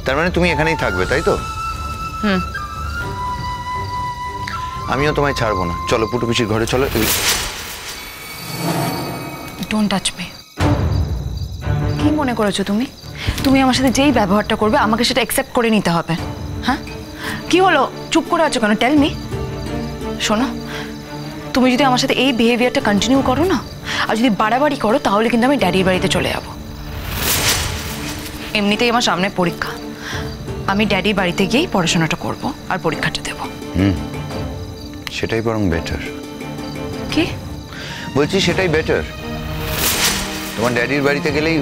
তার মানে তুমি এখানেই থাকবে, তাই তো? হুম। আমিও তোমায় ছাড়বো না। চলো পুটু পিসির ঘরে চলো। Don't touch me. কি মনে করেছো তুমি? তুমি আমার সাথে যেই ব্যবহারটা করবে আমাকে সেটা অ্যাকসেপ্ট করে নিতে হবে। হ্যাঁ, কি হলো, চুপ করে আছো কেন? Tell me. শোনো, তুমি যদি আমার সাথে এই বিহেভিয়ারটা কন্টিনিউ করো না, আর যদি বাড়াবাড়ি করো, তাহলে কিন্তু আমি ড্যাডির বাড়িতে চলে যাব। এমনিতেই আমার সামনে পরীক্ষা, আমি ড্যাডির বাড়িতে গিয়েই পড়াশোনাটা করব আর পরীক্ষাটা দেব। সেটাই বরং বেটার। কি বলছি সেটাই বেটার। তোমার ড্যাডির বাড়িতে গেলেই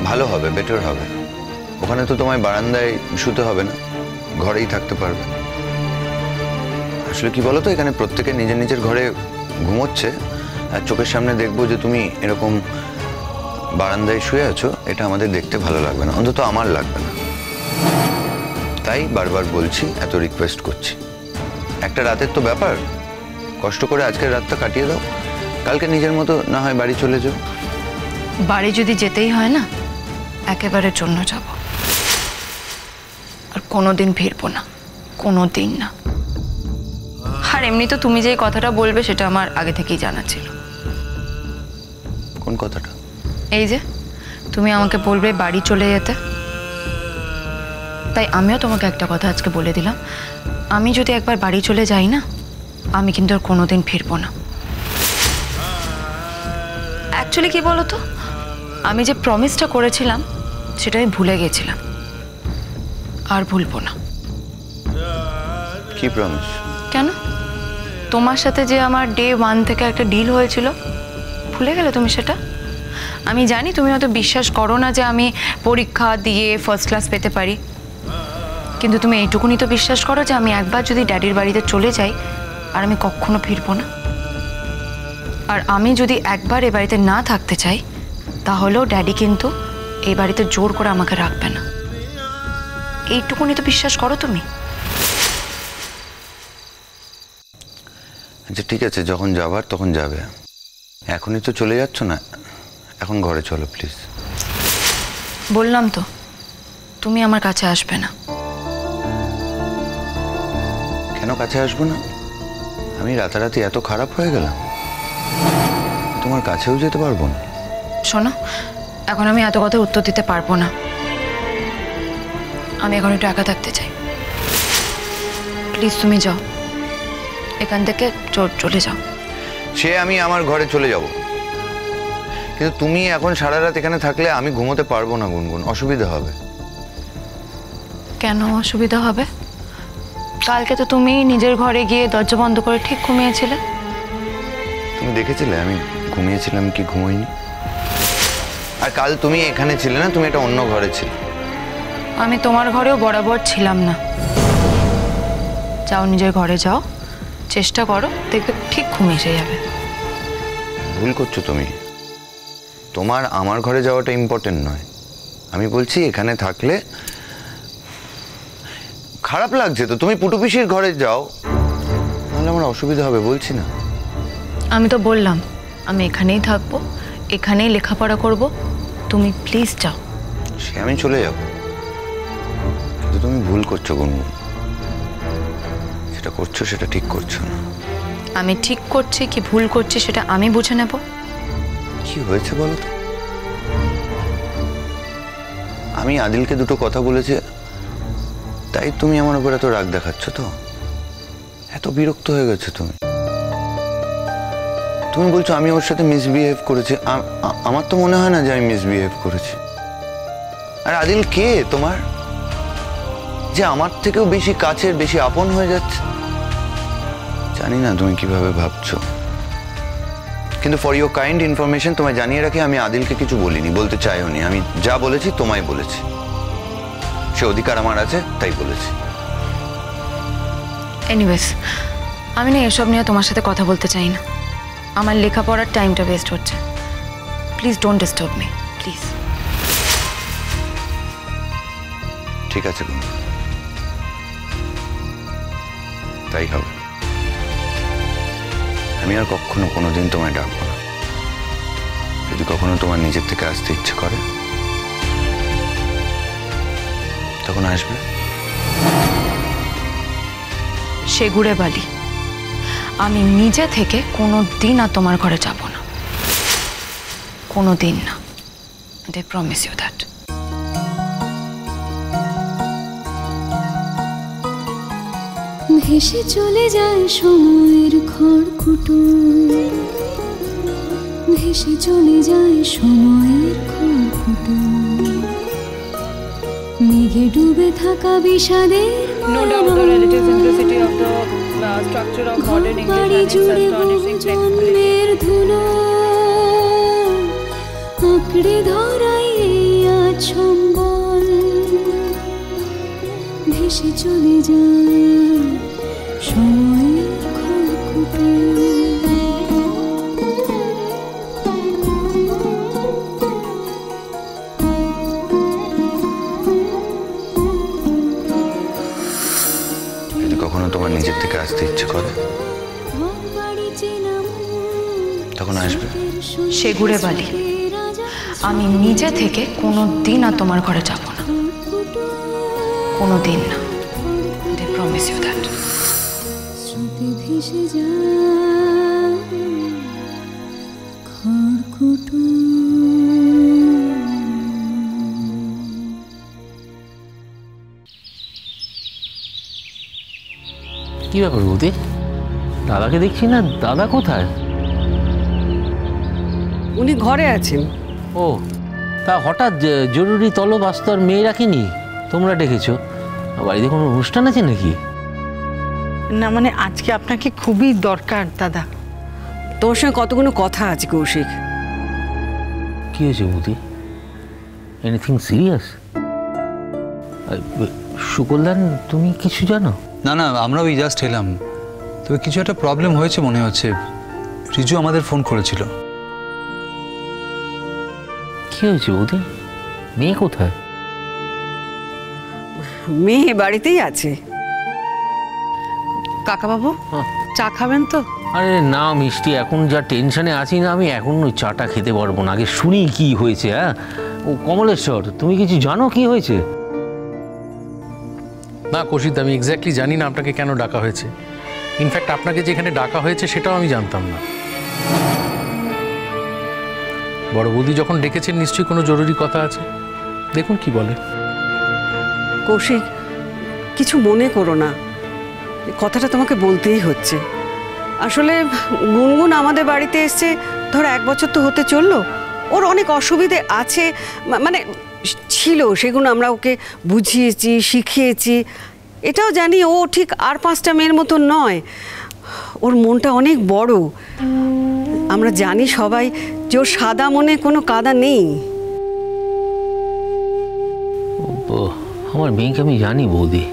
ভালো হবে, বেটার হবে। ওখানে তো তোমায় বারান্দায় শুতে হবে না, ঘরেই থাকতে পারবে। আসলে কি বলো তো, এখানে প্রত্যেকে নিজের নিজের ঘরে ঘুমোচ্ছে, আর চোখের সামনে দেখবো যে তুমি এরকম বারান্দায় শুয়ে আছো, এটা আমাদের দেখতে ভালো লাগবে না, অন্তত আমার লাগবে না। তাই বারবার বলছি, এত রিকোয়েস্ট করছি। একটা রাতের তো ব্যাপার, কষ্ট করে আজকের রাতটা কাটিয়ে দাও, কালকে নিজের মতো না হয় বাড়ি চলে যাও। বাড়ি যদি যেতেই হয় না, একেবারে জন্য যাব, আর কোনোদিন ফিরবো না, কোনোদিন না। আর এমনি তো তুমি যে কথাটা বলবে সেটা আমার আগে থেকেই জানা ছিল। কোন কথাটা? এই যে তুমি আমাকে বলবে বাড়ি চলে যেতে, তাই আমিও তোমাকে একটা কথা আজকে বলে দিলাম, আমি যদি একবার বাড়ি চলে যাই না, আমি কিন্তু আর কোনোদিন ফিরবো না। অ্যাকচুয়ালি কি বলো তো, আমি যে প্রমিসটা করেছিলাম সেটা আমি ভুলে গেছিলাম, আর ভুলবো না। কি প্রমিস? কেন? তোমার সাথে যে আমার ডে 1 থেকে একটা ডিল হয়েছিল, ভুলে গেলে তুমি সেটা? আমি জানি তুমি হয়তো বিশ্বাস করো না যে আমি পরীক্ষা দিয়ে ফার্স্ট ক্লাস পেতে পারি, কিন্তু তুমি এইটুকুনি তো বিশ্বাস করো যে আমি একবার যদি ড্যাডির বাড়িতে চলে যাই আর আমি কখনো ফিরবো না। আর আমি যদি একবার এ বাড়িতে না থাকতে চাই, তাহলেও ড্যাডি কিন্তু এই বাড়িতে জোর করে আমাকে রাখবে না। এইটুকুনি তো বিশ্বাস করো তুমি। আচ্ছা ঠিক আছে, যখন যাবার তখন যাবে, এখনই তো চলে যাচ্ছ না, এখন ঘরে চলো প্লিজ। বললাম তো, তুমি আমার কাছে আসবে না। কেন কাছে আসবো না? আমি রাতারাতি এত খারাপ হয়ে গেলাম? তোমার কাছেও যেতে পারবো না? শোনো, এখন আমি এত কথা উত্তর দিতে পারবো না। আমি এখন একটু একা থাকতে চাই। প্লিজ তুমি যাও, এখান থেকে চলে যাও। সে আমি আমার ঘরে চলে যাব, কিন্তু তুমি এখন সারা রাত এখানে থাকলে আমি ঘুমোতে পারবো না গুনগুন, অসুবিধা হবে। কেন অসুবিধা হবে? কালকে তো তুমি নিজের ঘরে গিয়ে দরজা বন্ধ করে ঠিক ঘুমিয়েছিলে। তুমি দেখেছিলে আমি ঘুমিয়েছিলাম কি ঘুমোইনি? আর কাল তুমি এখানে ছিলে না, তুমি একটা অন্য ঘরে ছিলে। আমি তোমার ঘরেও বরাবর ছিলাম না। যাও নিজের ঘরে যাও, চেষ্টা করো, দেখবে ঠিক ঘুম এসে যাবে। ভুল করছো তুমি। তোমার আমার ঘরে যাওয়াটা ইম্পর্টেন্ট নয়। আমি বলছি এখানে থাকলে খারাপ লাগছে তো, তুমি পুটু পিসির ঘরে যাও, তাহলে আমার অসুবিধা হবে, বলছি না? আমি তো বললাম আমি এখানেই থাকবো, এখানেই লেখাপড়া করব, তুমি প্লিজ যাও। সে আমি চলে যাব, কিন্তু তুমি ভুল করছো গুনগুন, যেটা করছো সেটা ঠিক করছো না। আমি ঠিক করছি কি ভুল করছি সেটা আমি বুঝে নেব। কি হয়েছে বলো তো? আমি আদিলকে দুটো কথা বলেছি, তাই তুমি আমার উপর এত রাগ দেখাচ্ছ তো? এত বিরক্ত হয়ে গেছো তুমি? তুমি বলছো আমি ওর সাথে মিসবিহেভ করেছি। আমার তো মনে হয় না যে আমি মিসবিহেভ করেছি। আর আদিল কে তোমার, যে আমার থেকেও বেশি কাছের, বেশি আপন হয়ে যাচ্ছে? জানি না তুমি কিভাবে ভাবছো, কিন্তু ফর ইউর কাইন্ড ইনফরমেশন তোমায় জানিয়ে রাখি, আমি আদিলকে কিছু বলিনি, বলতে চাইও নি। আমি যা বলেছি তোমায় বলেছি, সে অধিকার আমার আছে তাই বলেছি। এনিওয়েজ, আমি না এসব নিয়ে তোমার সাথে কথা বলতে চাই না। আমার লেখাপড়ার টাইমটা ওয়েস্ট হচ্ছে। Please don't disturb me, please. ঠিক আছে গুনু, তাই হবে। আমি আর কখনো কোনোদিন তোমায় ডাকবো না। যদি কখনো তোমার নিজের থেকে আসতে ইচ্ছে করে, তখন আসবে। সেগুড়ে বালি আমি নিজে থেকে কোনো দিন আর তোমার ঘরে যাব না, কোনো দিন না। I promise you that. ভেসে চলে যায় সময়ের খড়কুটো, ভেসে চলে যায় সময়ের খড়কুটো, মেঘে ডুবে থাকা বিষাদের No doubt the relative simplicity of the structure of modern English learning has astonishing flexibility. ধুলো আঁকড়ে ধরাই আছম্বল, ভেসে চলে যায় সময়ের খড়কুটো। যদি কখনো তোমার নিজের থেকে আসতে ইচ্ছে করে তখন আসবে। সেগুড়ে বালি আমি নিজে থেকে কোনো দিন আর তোমার ঘরে যাব না, কোনো দিন না। I promise you that. স্রোতে ভেসে যায় খড়কুটো। কি ব্যাপার বৌদি, দাদাকে দেখছি না, দাদা কোথায়? উনি ঘরে আছেন। ও, তা হঠাৎ জরুরি তলব আসতে আর মেয়ে রাখিনি, তোমরা ডেকেছো? বাড়িতে কোনো অনুষ্ঠান আছে নাকি? না মানে আজকে আপনাকে খুবই দরকার দাদা, তোর সঙ্গে কতগুলো কথা আছে কৌশিক। কি হয়েছে বৌদি? Anything serious? সুকল্যাণ, তুমি কিছু জানো? না না, আমরাও এই জাস্ট এলাম। তবে কিছু একটা প্রবলেম হয়েছে মনে হচ্ছে। রিজু আমাদের ফোন করেছিল। কি হয়েছে বৌদি? মেয়ে কোথায়? মেয়ে বাড়িতেই আছে। কাকাবাবু চা খাবেন তো? আরে না মিষ্টি, এখন যা টেনশনে আছি না, আমি এখন ওই চাটা খেতে পারবো না। আগে শুনি কি হয়েছে। হ্যাঁ, ও কমলেশ্বর, তুমি কিছু জানো কি হয়েছে? না কৌশিক, আমি এক্স্যাক্টলি জানি না আপনাকে কেন ডাকা হয়েছে। ইনফ্যাক্ট আপনাকে যেখানে ডাকা হয়েছে সেটাও আমি জানতাম না। বড় বৌদি যখন ডেকেছেন নিশ্চয়ই কোনো জরুরি কথা আছে, দেখুন কি বলে। কৌশিক, কিছু মনে করো না, কথাটা তোমাকে বলতেই হচ্ছে। আসলে গুনগুন আমাদের বাড়িতে এসছে ধরো 1 বছর তো হতে চললো। ওর অনেক অসুবিধে আছে, মানে ছিল, সেগুলো আমরা ওকে বুঝিয়েছি, শিখিয়েছি। এটাও জানি ও ঠিক আর 5টা মেয়ের মতো নয়, ওর মনটা অনেক বড়। আমরা জানি সবাই যে ওর সাদা মনে কোনো কাদা নেই। আমার মেয়েকে আমি জানি বৌদি,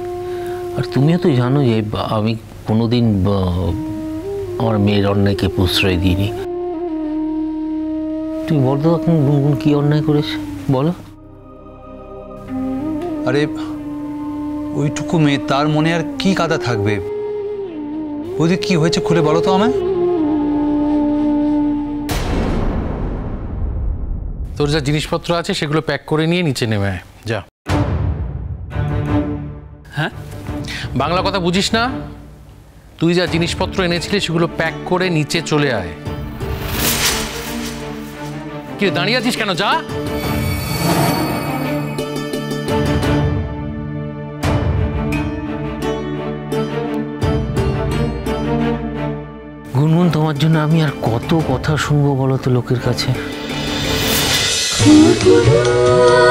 আর তুমিও তো জানো যে আমি কোনোদিন আমার মেয়ের অন্যায়কে প্রশ্রয় দিইনি। তুমি বলো তো এখন গুনগুন কি অন্যায় করেছে, বলো। আরে ওইটুকু মেয়ে, তার মনে আর কি কাদা থাকবে? বৌদি কি হয়েছে খুলে বলো তো আমায়। তোর যা জিনিসপত্র আছে সেগুলো প্যাক করে নিয়ে নিচে নেমে আয়, যা। হ্যাঁ, বাংলা কথা বুঝিস না? তুই যা জিনিসপত্র এনেছিলি সেগুলো প্যাক করে নিচে চলে আয়। কি দাঁড়িয়ে আছিস কেন? যা। গুনগুন, তোমার জন্য আমি আর কত কথা শুনবো বলো তো লোকের কাছে। খড়কুটো